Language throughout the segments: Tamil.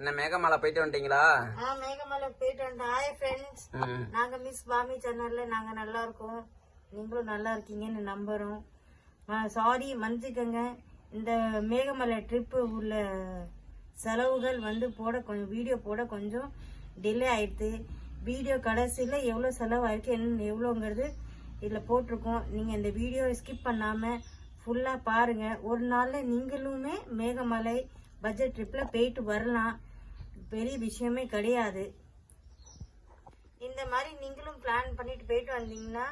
என்ன மேகமலை போயிட்டு வந்துட்டீங்களா? மேகமலை போயிட்டு வந்தோம். ஹாய் ஃப்ரெண்ட்ஸ், நாங்க மிஸ் பாமி சேனல்ல நாங்க நல்லா இருக்கோம். நீங்களும் நல்லா இருக்கீங்கன்னு நம்புறோம். சாரி மன்னிச்சுக்கங்க, இந்த மேகமலை ட்ரிப்பு உள்ள செலவுகள் வந்து கொஞ்சம் வீடியோ போட கொஞ்சம் டிலே ஆயிடுது. வீடியோ கடைசியில் எவ்வளோ செலவு ஆயிருக்கு என்ன எவ்வளோங்கிறது இதில் போட்டிருக்கோம். நீங்கள் இந்த வீடியோ ஸ்கிப் பண்ணாமல் ஃபுல்லாக பாருங்கள். ஒரு நாளில் நீங்களுமே மேகமலை பட்ஜெட் ட்ரிப்பில் போயிட்டு வரலாம். பெரிய விஷயமே கிடையாது. இந்த மாதிரி நீங்களும் பிளான் பண்ணிட்டு போயிட்டு வந்தீங்கன்னா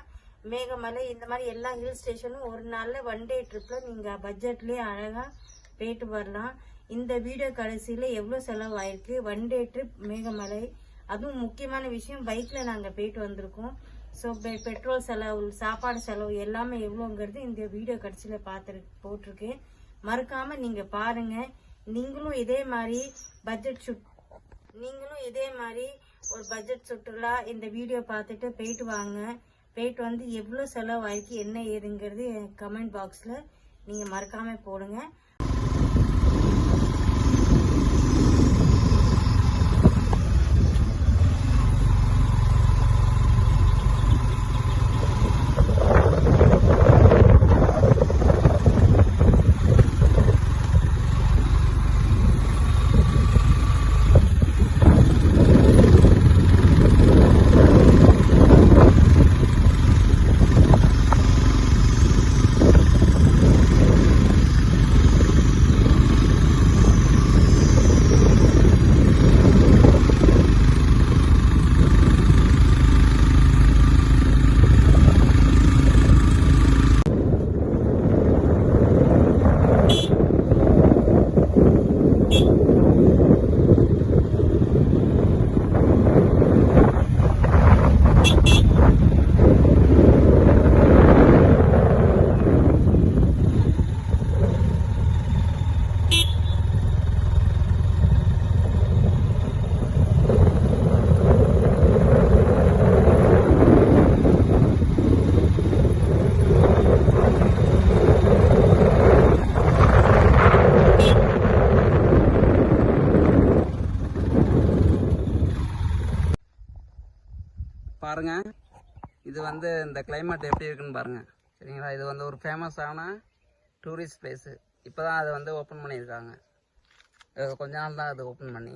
மேகமலை இந்த மாதிரி எல்லா ஹில் ஸ்டேஷனும் ஒரு நாளில் 1 டே ட்ரிப்பில் நீங்கள் பட்ஜெட்லேயே அழகாக போயிட்டு வரலாம். இந்த வீடியோ கடைசியில் எவ்வளோ செலவு ஆயிருக்கு 1 டே ட்ரிப் மேகமலை. அதுவும் முக்கியமான விஷயம், பைக்கில் நாங்கள் போயிட்டு வந்திருக்கோம். ஸோ பெட்ரோல் செலவு, சாப்பாடு செலவு எல்லாமே எவ்வளோங்கிறது இந்த வீடியோ கடைசியில் போட்டிருக்கேன். மறக்காமல் நீங்கள் பாருங்கள். நீங்களும் இதே மாதிரி ஒரு பட்ஜெட் சுற்றுலா இந்த வீடியோ பார்த்துட்டு போயிட்டு வாங்க. போயிட்டு வந்து எவ்வளோ செலவு ஆயிருக்கு என்ன ஏதுங்கிறது கமெண்ட் பாக்ஸில் நீங்கள் மறக்காமல் போடுங்க. பாருங்க, இது வந்து இந்த கிளைமேட் எப்படி இருக்குன்னு பாருங்க. சரிங்களா? இது வந்து ஒரு ஃபேமஸான டூரிஸ்ட் பிளேஸு. இப்போ தான் அதை வந்து ஓப்பன் பண்ணியிருக்காங்க. கொஞ்ச நாள் தான் அது ஓப்பன் பண்ணி.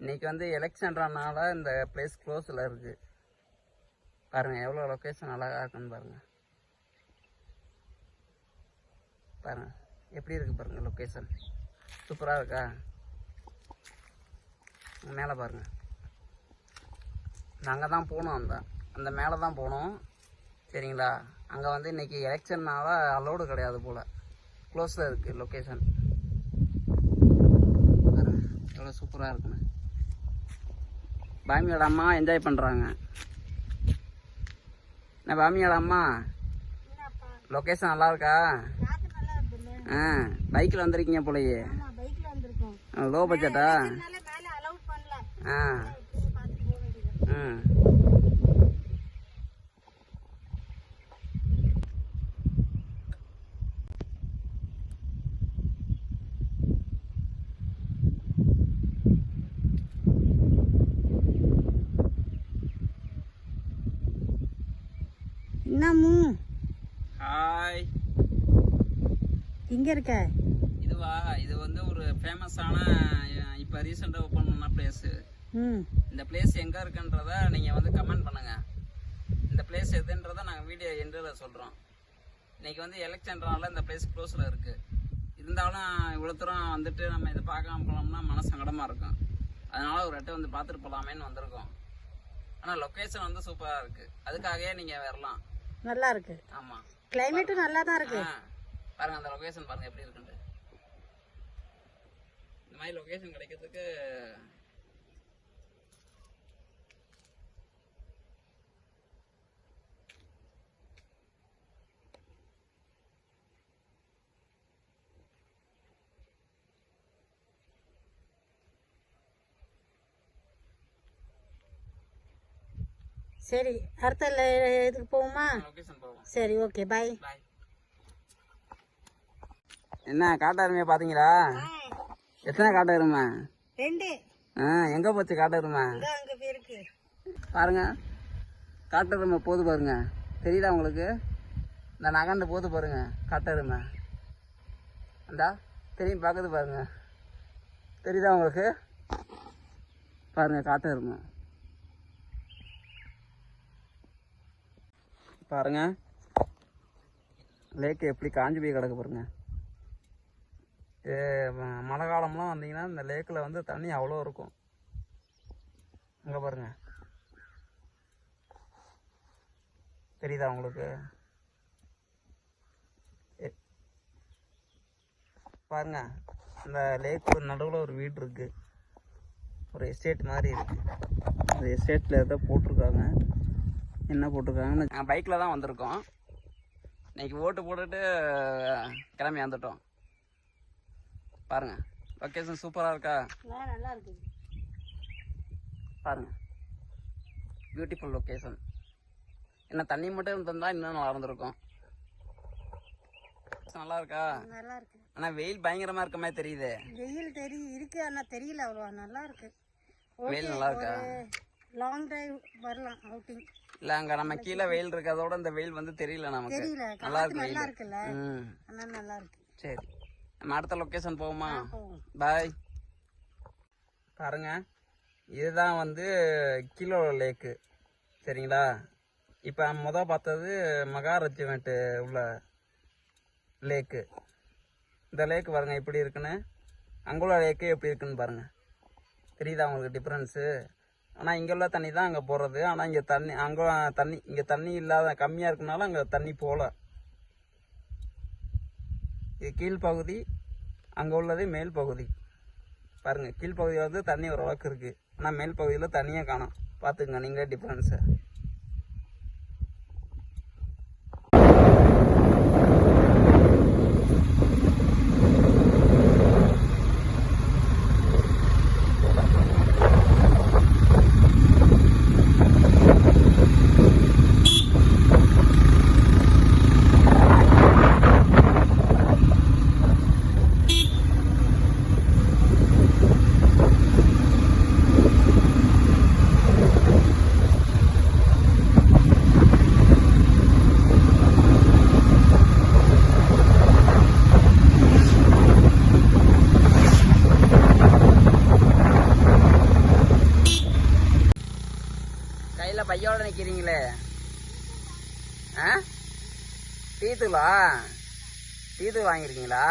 இன்றைக்கி வந்து எலெக்ஷன்றனால இந்த பிளேஸ் க்ளோஸில் இருக்குது. பாருங்கள் எவ்வளோ லொக்கேஷன் அழகாக இருக்குன்னு பாருங்கள். பாருங்கள் எப்படி இருக்குது பாருங்கள், லொக்கேஷன் சூப்பராக இருக்கா? மேலே பாருங்கள், நாங்கள் தான் போகணும், அந்த மேலே தான் போகணும். சரிங்களா? அங்கே வந்து இன்றைக்கி எலெக்ஷன்னால அலோடு கிடையாது போல், க்ளோஸில் இருக்குது லொக்கேஷன். எவ்வளோ சூப்பராக இருக்குன்னு பாமியோட அம்மா என்ஜாய் பண்ணுறாங்க. என்ன பாமியோட அம்மா, லொக்கேஷன் நல்லா இருக்கா? பைக்கில் வந்திருக்கீங்க போலயே. லோ பட்ஜெட்டா? என்னமு ஹாய், இங்க இருக்க? இதுவா? இது வந்து ஒரு ஃபேமஸான இப்போ ரீசெண்டாக ஓப்பன் பண்ண பிளேஸு. இந்த பிளேஸ் எங்கே இருக்குன்றத நீங்கள் வந்து கமெண்ட் பண்ணுங்கள். இந்த பிளேஸ் எதுன்றதை நாங்கள் வீடியோ எண்டில் சொல்கிறோம். இன்றைக்கி வந்து எலெக்ஷன்றனால இந்த பிளேஸ் க்ளோஸில் இருக்குது. இருந்தாலும் இவ்வளோ தூரம் வந்துட்டு நம்ம இதை பார்க்காம போனோம்னா மன சங்கடமாக இருக்கும். அதனால் ஒரு இடத்த வந்து பார்த்துட்டு போகலாமேன்னு வந்திருக்கோம். ஆனால் லொக்கேஷன் வந்து சூப்பராக இருக்குது. அதுக்காகவே நீங்கள் வரலாம். நல்லா இருக்கு. ஆமாம், கிளைமேட்டும் நல்லா தான் இருக்கு. பாருங்கள் அந்த லொக்கேஷன் பாருங்கள் எப்படி இருக்குன்ட்டு. இந்த மாதிரி லொக்கேஷன் கிடைக்கிறதுக்கு சரி, அடுத்த இதுக்கு போவோமா? சரி, ஓகே, பாய். என்ன காட்டு எருமையை பார்த்தீங்களா? எத்தனை காட்டு எருமை? 2 எங்க போச்சு காட்டெருமை? அங்க போயிருக்கு பாருங்க, காட்டெருமை போது பாருங்க. தெரியுதா உங்களுக்கு? இந்த நகண்டு போது பாருங்க காட்டெருமை. அந்தா தெரியும், பார்க்குது பாருங்க. தெரியுதா உங்களுக்கு? பாருங்க காட்டெருமை. பாருங்க லேக்கு எப்படி காஞ்சி போய் கிடக்கு பாருங்க. மழை காலம்லாம் வந்தீங்கன்னா இந்த லேக்கில் வந்து தண்ணி அவ்வளோ இருக்கும். அங்கே பாருங்க, தெரியுதா உங்களுக்கு? பாருங்க, இந்த லேக்கு நடுவில் ஒரு வீடு இருக்கு, ஒரு எஸ்டேட் மாதிரி இருக்கு. அந்த எஸ்டேட்டில் ஏதோ போட்டிருக்காங்க. என்ன போட்டிருக்காங்கன்னு நாங்கள் பைக்கில் தான் வந்திருக்கோம். இன்னைக்கு ஓட்டு போட்டுட்டு கிளம்பி வந்துட்டோம். பாருங்க லொக்கேஷன் சூப்பராக இருக்கா? நல்லா இருக்கு பாருங்க, பியூட்டிஃபுல் லொக்கேஷன். என்ன தண்ணி மட்டும் தந்தா இன்னும் நல்லா இருந்திருக்கும். நல்லா இருக்கா? நல்லா இருக்கு. ஆனா வெயில் பயங்கரமா இருக்க மாதிரி தெரியுது. வெயில் இருக்கு, ஆனா தெரியல அவ்வளவா. நல்லா இருக்கு. வெயில் நல்லா இருக்கா? லாங் டிரைவ் வரலாம் அவுட்டிங். இல்ல அங்க நம்ம கீழே வெயில் இருக்கதோட இந்த வெயில் வந்து தெரியல நமக்கு. நல்லா இருக்கு, நல்லா இருக்குல்ல. ஆனா நல்லா இருக்கு. சரி, நம்ம அடுத்த லொக்கேஷன் போவோமா? பாய். பாருங்க, இதுதான் வந்து கிலோ லேக்கு, சரிங்களா? இப்போ பார்த்தது மகாராஜ்மெண்ட் உள்ள லேக்கு. இந்த லேக்கு பாருங்க எப்படி இருக்குன்னு. அங்குள்ள லேக்கு எப்படி இருக்குன்னு பாருங்க. தெரியுதா உங்களுக்கு டிஃப்ரென்ஸு? ஆனால் இங்கே உள்ள தண்ணி தான் அங்கே போகிறது. ஆனால் இங்கே தண்ணி, அங்கே தண்ணி, இங்கே தண்ணி இல்லாத கம்மியாக இருக்குனால அங்கே தண்ணி போகல. இது கீழ்ப்பகுதி, அங்கே உள்ளது மேல் பகுதி. பாருங்கள், கீழ்ப்பகுதியில் வந்து தண்ணி ஓரளவுக்கு இருக்குது, ஆனால் மேல் பகுதியில் தண்ணியே காணும். பார்த்துங்க நீங்களே டிஃப்ரென்ஸு. கையில் பையோட நிற்கிறீங்களே, டீத்தூளா? டீத்தூள் வாங்கியிருக்கீங்களா?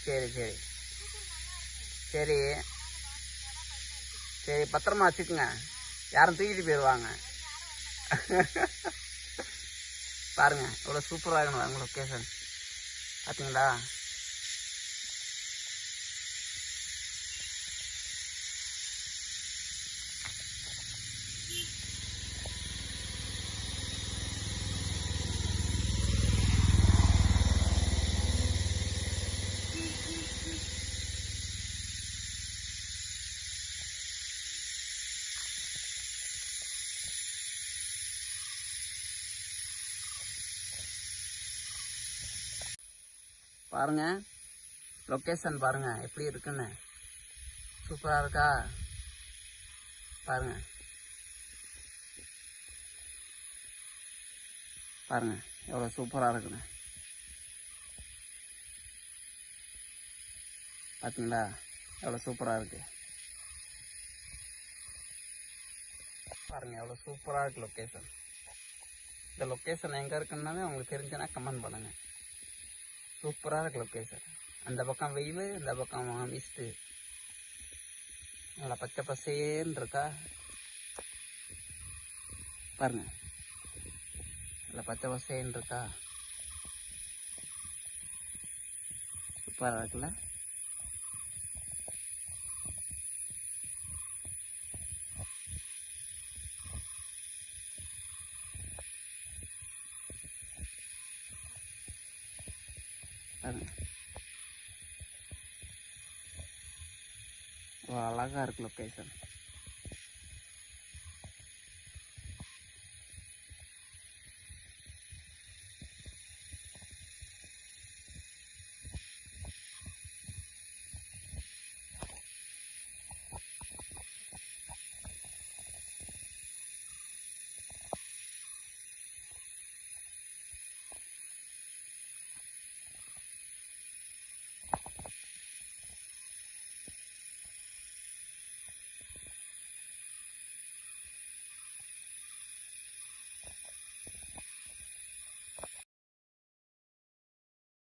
சரி சரி சரி சரி, பத்திரமா வச்சுக்கோங்க, யாரும் தூக்கிட்டு போயிடுவாங்க. பாருங்க இவ்வளோ சூப்பராக இருக்கணும் உங்கள் லொக்கேஷன், பார்த்தீங்களா? பாருங்க லொக்கேஷன் பாருங்க எப்படி இருக்குன்னு. சூப்பரா இருக்கா? பாருங்க பாருங்க எவ்வளோ சூப்பரா இருக்குன்னு. பார்த்தீங்களா எவ்வளோ சூப்பரா இருக்கு? பாருங்க எவ்வளோ சூப்பரா இருக்கு லொக்கேஷன். இந்த லொக்கேஷன் எங்க இருக்குன்னாலே உங்களுக்கு தெரிஞ்சுன்னா கமெண்ட் பண்ணுங்க. சூப்பராக இருக்கு லொக்கேஷன். அந்த பக்கம் வெயில், இந்த பக்கம் மிஸ்ட்டு, நல்லா பச்சை பசேன்னு இருக்கா. பாருங்க நல்லா பச்சை பசேன்னு இருக்கா. சூப்பராக இருக்குல்ல? அழகா இருக்கு லொக்கேஷன்.